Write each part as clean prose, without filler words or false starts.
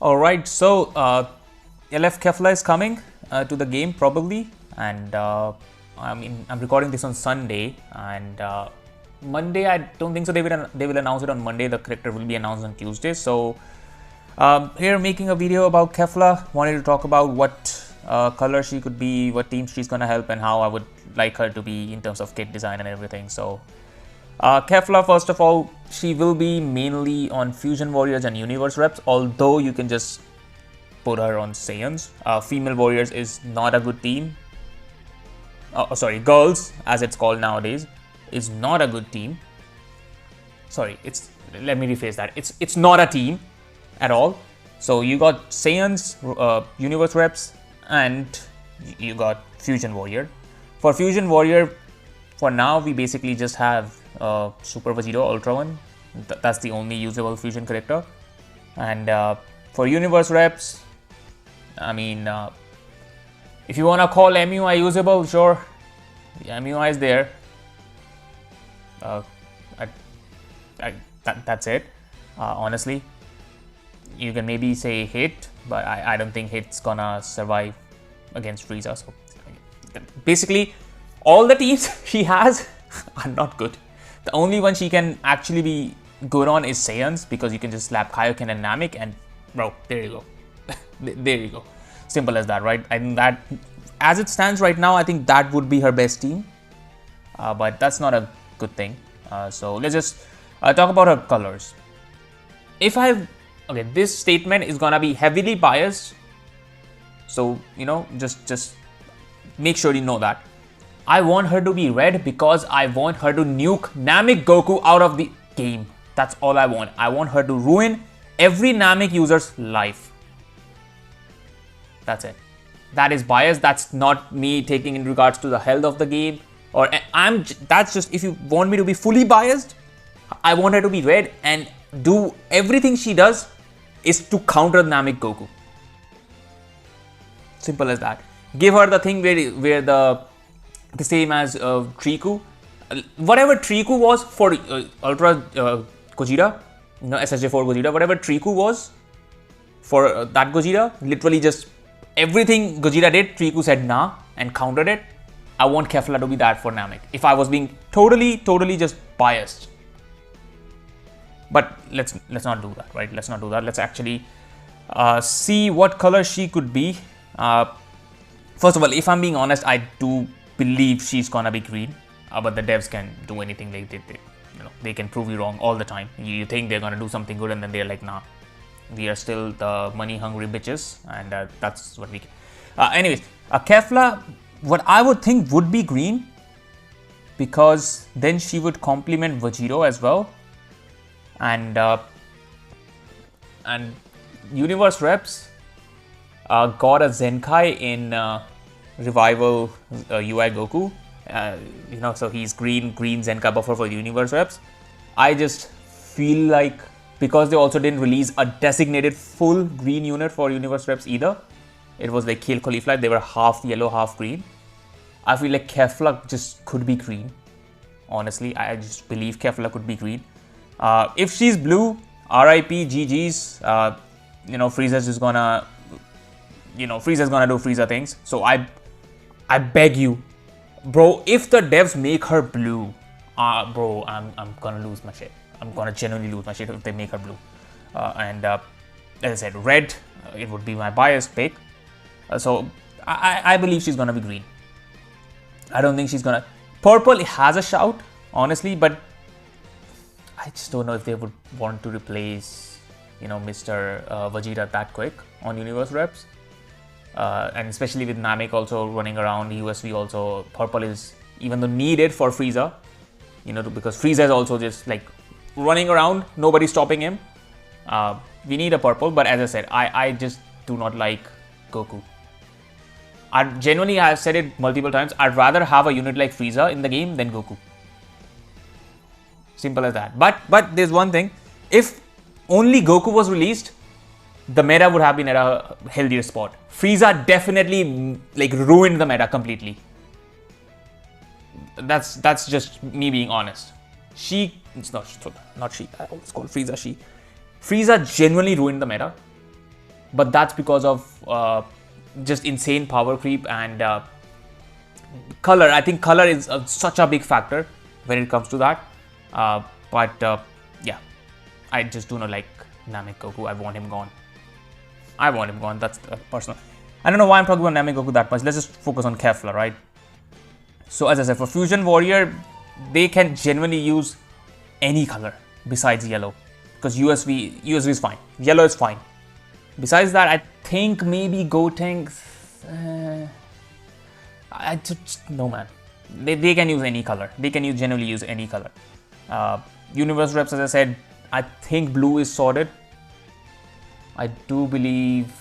Alright, so LF Kefla is coming to the game probably, and I'm recording this on Sunday, and Monday I don't think so. They will announce it on Monday. The character will be announced on Tuesday. So here making a video about Kefla. Wanted to talk about what color she could be, what team she's gonna help, and how I would like her to be in terms of kit design and everything. So Kefla, first of all, she will be mainly on Fusion Warriors and Universe reps, although you can just put her on Saiyans. Female Warriors is not a good team. Sorry, Girls, as it's called nowadays, is not a good team. Sorry, let me rephrase that. It's not a team at all. So you got Saiyans, Universe reps, and you got Fusion Warrior. For Fusion Warrior, for now, we basically just have Super Vegito Ultra 1. That's the only usable fusion character. And for Universe reps, I mean, if you wanna call MUI usable, sure, MUI is there. That's it. Honestly, you can maybe say Hit, but I don't think Hit's gonna survive against Frieza. So basically, all the teams she has are not good. The only one she can actually be good on is Saiyans, because you can just slap Kaioken and Namek and bro, there you go. There you go. Simple as that, right? I think that, as it stands right now, I think that would be her best team. But that's not a good thing. So let's just talk about her colors. Okay, this statement is gonna be heavily biased. So, just make sure you know that. I want her to be red because I want her to nuke Namek Goku out of the game. That's all I want. I want her to ruin every Namek user's life. That's it. That is bias. That's not me taking in regards to the health of the game. That's just, if you want me to be fully biased, I want her to be red and do everything she does is to counter Namek Goku. Simple as that. Give her the thing where the same as Triku. Whatever Triku was for Ultra Gogeta, SSJ4 Gogeta, whatever Triku was for that Gogeta, literally just everything Gogeta did, Triku said nah and countered it. I want Kefla to be that for Namek, if I was being totally just biased. But let's not do that, right? Let's not do that. Let's actually see what color she could be. First of all, if I'm being honest, I do believe she's gonna be green, but the devs can do anything they can prove you wrong all the time. You think they're gonna do something good, and then they're like, nah, we are still the money hungry bitches, and that's what we can. Anyways, Kefla, what I would think would be green, because then she would complement Vegito as well, and Universe reps got a Zenkai in Revival UI Goku, so he's green Zenkai buffer for Universe reps. I just feel like, because they also didn't release a designated full green unit for Universe reps either, it was like Kill Cauliflower, they were half yellow, half green. I feel like Kefla just could be green. Honestly, I just believe Kefla could be green. If she's blue, RIP, GG's, Frieza's just gonna, Frieza's gonna do Frieza things. So I beg you, bro, if the devs make her blue, bro, I'm gonna lose my shit. I'm gonna genuinely lose my shit if they make her blue. As I said, red, it would be my biased pick. So I believe she's gonna be green. I don't think she's gonna... Purple has a shout, honestly, but I just don't know if they would want to replace, Mr. Vegeta that quick on Universe reps. And especially with Namek also running around, USV also, purple is even though needed for Frieza, because Frieza is also just like running around, nobody's stopping him. We need a purple, but as I said, I just do not like Goku. I genuinely, I've said it multiple times, I'd rather have a unit like Frieza in the game than Goku. Simple as that. But there's one thing, if only Goku was released, the meta would have been at a healthier spot. Frieza definitely ruined the meta completely. That's just me being honest. It's not she. I always call Frieza she. Frieza genuinely ruined the meta. but that's because of just insane power creep and color. I think color is such a big factor when it comes to that. But yeah, I just do not like Namek Goku. I want him gone. I want him gone. That's personal. I don't know why I'm talking about Namek Goku that much. Let's just focus on Kefla, right? So as I said, for Fusion Warrior, they can genuinely use any color besides yellow, because USV is fine. Yellow is fine. Besides that, I think maybe Gotenks. I just no, man. They can use any color. They can genuinely use any color. Universe reps, as I said, I think blue is sorted. I do believe.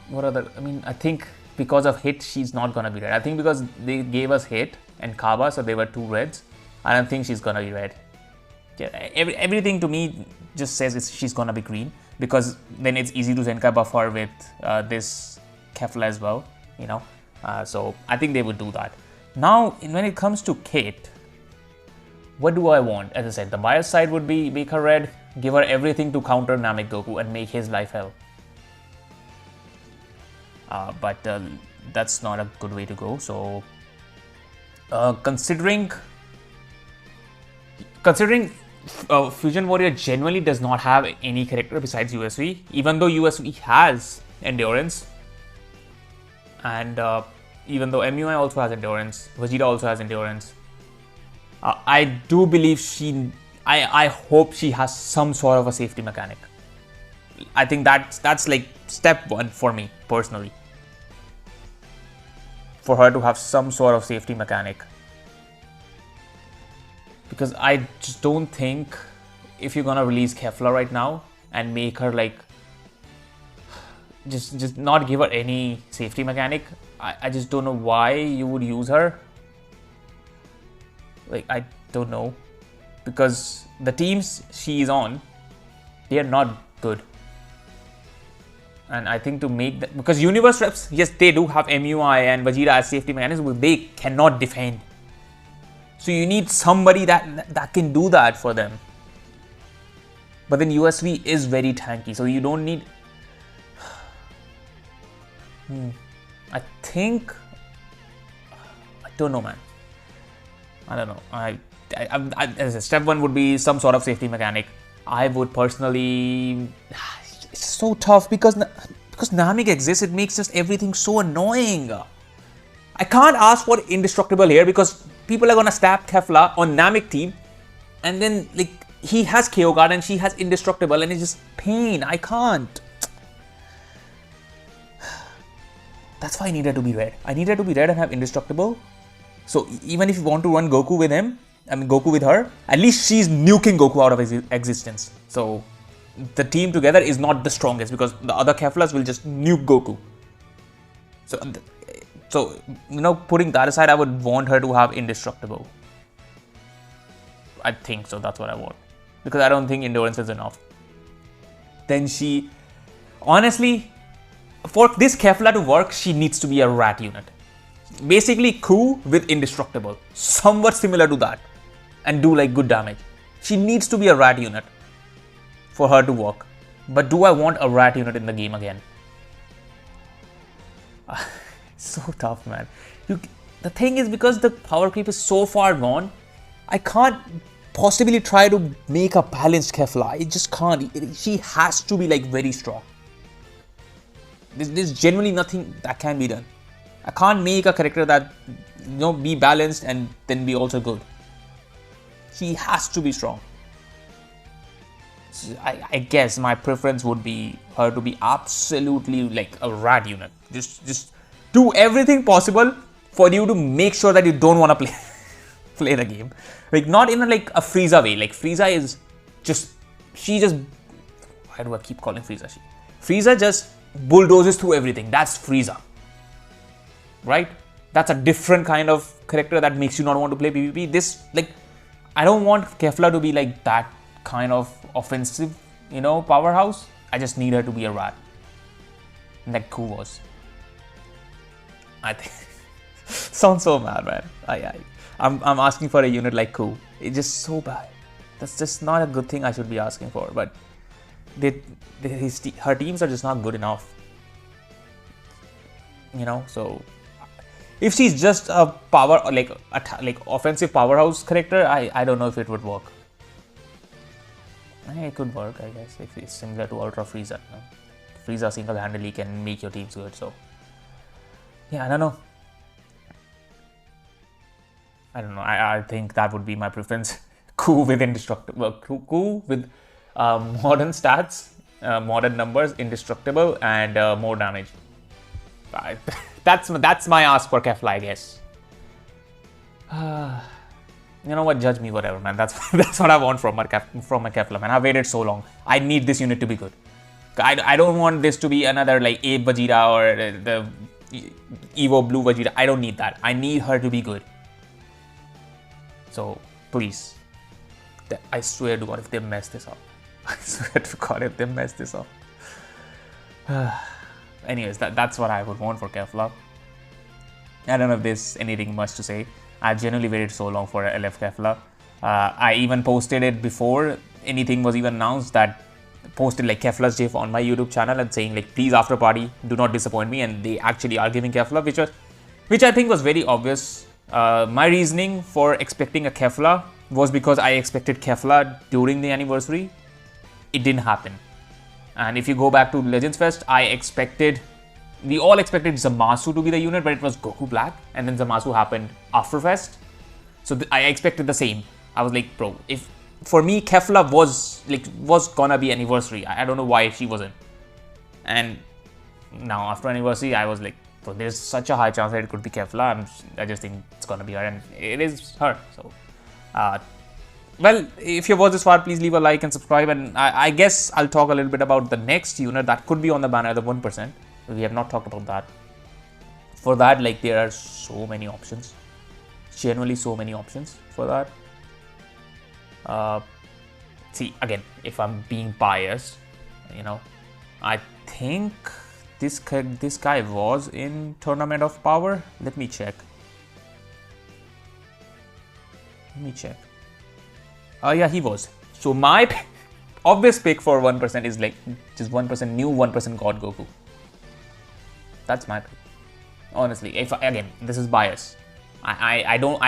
What other? I mean, I think because of hit, she's not gonna be red. I think because they gave us hit and Kaba, so they were two reds. I don't think she's gonna be red. Yeah, everything to me just says she's gonna be green, because then it's easy to Zenkai buff her with this Kefla as well, you know. So I think they would do that. Now, when it comes to Kate, what do I want? As I said, the bias side would be make her red, give her everything to counter Namek Goku and make his life hell. But that's not a good way to go. So considering Fusion Warrior genuinely does not have any character besides USV, even though USV has endurance, and even though MUI also has endurance, Vegeta also has endurance, I do believe I hope she has some sort of a safety mechanic. I think that's like step one for me personally, for her to have some sort of safety mechanic. Because I just don't think if you're gonna release Kefla right now and make her like just not give her any safety mechanic, I just don't know why you would use her. Like, I don't know, because the teams she is on, they are not good. And I think to make that, because Universe reps, yes, they do have MUI and Vegeta as safety mechanism, but they cannot defend. So you need somebody that can do that for them. But then USV is very tanky, so you don't need. I think. I don't know, man. I don't know. As a step one would be some sort of safety mechanic. I would personally. It's so tough because Namek exists. It makes just everything so annoying. I can't ask for indestructible here because people are gonna stab Kefla on Namek team, and then like he has KO card and she has indestructible, and it's just pain. I can't. That's why I need her to be red. I need her to be red and have indestructible. So even if you want to run Goku with him, I mean Goku with her, at least she's nuking Goku out of existence. So the team together is not the strongest because the other Keflas will just nuke Goku. So you know, putting that aside, I would want her to have indestructible. I think so. That's what I want, because I don't think endurance is enough. Then she, honestly, for this Kefla to work, she needs to be a rat unit. Basically, Ku with indestructible, somewhat similar to that, and do like good damage. She needs to be a rat unit for her to work. But do I want a rat unit in the game again? So tough, man. The thing is, because the power creep is so far gone, I can't possibly try to make a balanced Kefla. It just can't. She has to be like very strong. There's genuinely nothing that can be done. I can't make a character that, you know, be balanced and then be also good. She has to be strong. So I guess my preference would be her to be absolutely like a rat unit. Just do everything possible for you to make sure that you don't want to play the game. Like, not in like a Frieza way. Like, Frieza is just, why do I keep calling Frieza she? Frieza just bulldozes through everything. That's Frieza, right? That's a different kind of character that makes you not want to play PvP. This, like, I don't want Kefla to be like that kind of offensive, you know, powerhouse. I just need her to be a rat, like Ku was. I think sounds so mad, man. I'm asking for a unit like Ku. It's just so bad. That's just not a good thing I should be asking for. But her teams are just not good enough. You know, so if she's just a power like offensive powerhouse character, I don't know if it would work. It could work, I guess, if it's similar to Ultra Frieza. You know? Frieza single-handedly can make your teams good. So yeah, I don't know. I think that would be my preference. Ku with indestructible. Ku with modern stats, modern numbers, indestructible, and more damage. That's my ask for Kefla, I guess. You know what? Judge me, whatever, man. That's what I want from my Kefla, man. I've waited so long. I need this unit to be good. I don't want this to be another like Ape Vegeta or the Evo Blue Vegeta. I don't need that. I need her to be good. So please, I swear to God, if they mess this up, I swear to God, if they mess this up. Anyways, that's what I would want for Kefla. I don't know if there's anything much to say. I genuinely waited so long for LF Kefla. I even posted it before anything was even announced, that posted like Kefla's GIF on my YouTube channel and saying like, please after party, do not disappoint me. And they actually are giving Kefla, which I think was very obvious. My reasoning for expecting a Kefla was because I expected Kefla during the anniversary. It didn't happen. And if you go back to Legends Fest, we all expected Zamasu to be the unit, but it was Goku Black, and then Zamasu happened after Fest. So I expected the same. I was like, bro, if for me Kefla was gonna be anniversary. I don't know why she wasn't. And now after anniversary, I was like, bro, there's such a high chance that it could be Kefla. I just think it's gonna be her, and it is her. So, well, if you watched this far, please leave a like and subscribe. And I guess I'll talk a little bit about the next unit that could be on the banner, the 1%. We have not talked about that. For that, like, there are so many options. Genuinely so many options for that. See, again, if I'm being biased, you know, I think this guy was in Tournament of Power. Let me check. Oh yeah, he was. So my obvious pick for 1% is like just 1% new 1% God Goku. That's my pick. Honestly, if again, this is bias. I know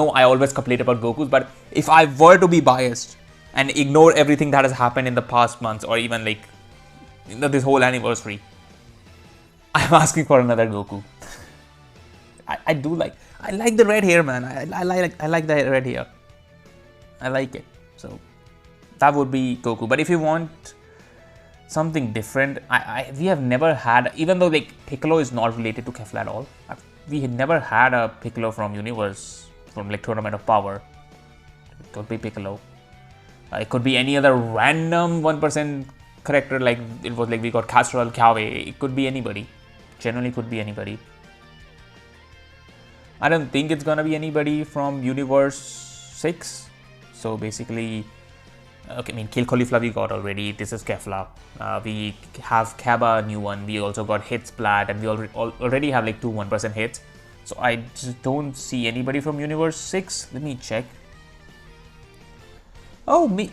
I always complain about Goku's, but if I were to be biased and ignore everything that has happened in the past months or even like this whole anniversary, I'm asking for another Goku. I like the red hair, man. I like the red hair. I like it. So that would be Goku. But if you want something different, we have never had, even though like Piccolo is not related to Kefla at all, we had never had a Piccolo from Universe, from like Tournament of Power. It could be Piccolo. It could be any other random 1% character, like it was like we got Castrol, Kyawe. It could be anybody. Generally could be anybody. I don't think it's gonna be anybody from Universe 6. So basically, okay, I mean, Kill Caulifla we got already. This is Kefla. We have Kaba, new one. We also got Hit Splat, and we already have like 2 1% hits. So I just don't see anybody from Universe 6. Let me check. Oh, me.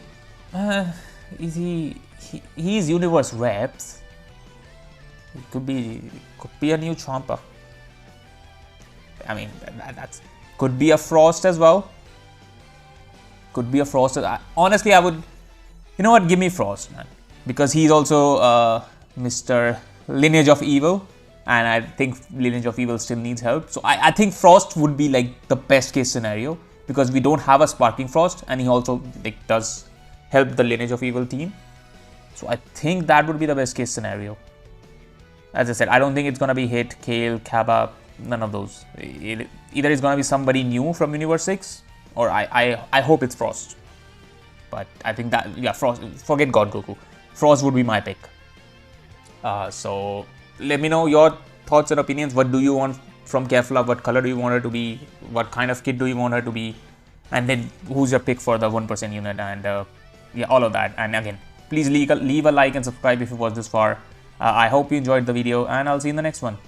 Is he's Universe Reps. It could be a new Champa. I mean, that's could be a Frost as well. Could be a Frost. Honestly, I would, you know what, give me Frost, man, because he's also Mr. Lineage of Evil, and I think Lineage of Evil still needs help. So I think Frost would be like the best case scenario, because we don't have a Sparking Frost, and he also like does help the Lineage of Evil team. So I think that would be the best case scenario. As I said, I don't think it's gonna be Hit, Kale, Kaba, none of those. Either it's gonna be somebody new from Universe 6, or I hope it's Frost. But I think that, yeah, Frost, forget God Goku. Frost would be my pick. So let me know your thoughts and opinions. What do you want from Kefla? What color do you want her to be? What kind of kid do you want her to be? And then who's your pick for the 1% unit? And yeah, all of that. And again, please leave a like and subscribe if you watched this far. I hope you enjoyed the video, and I'll see you in the next one.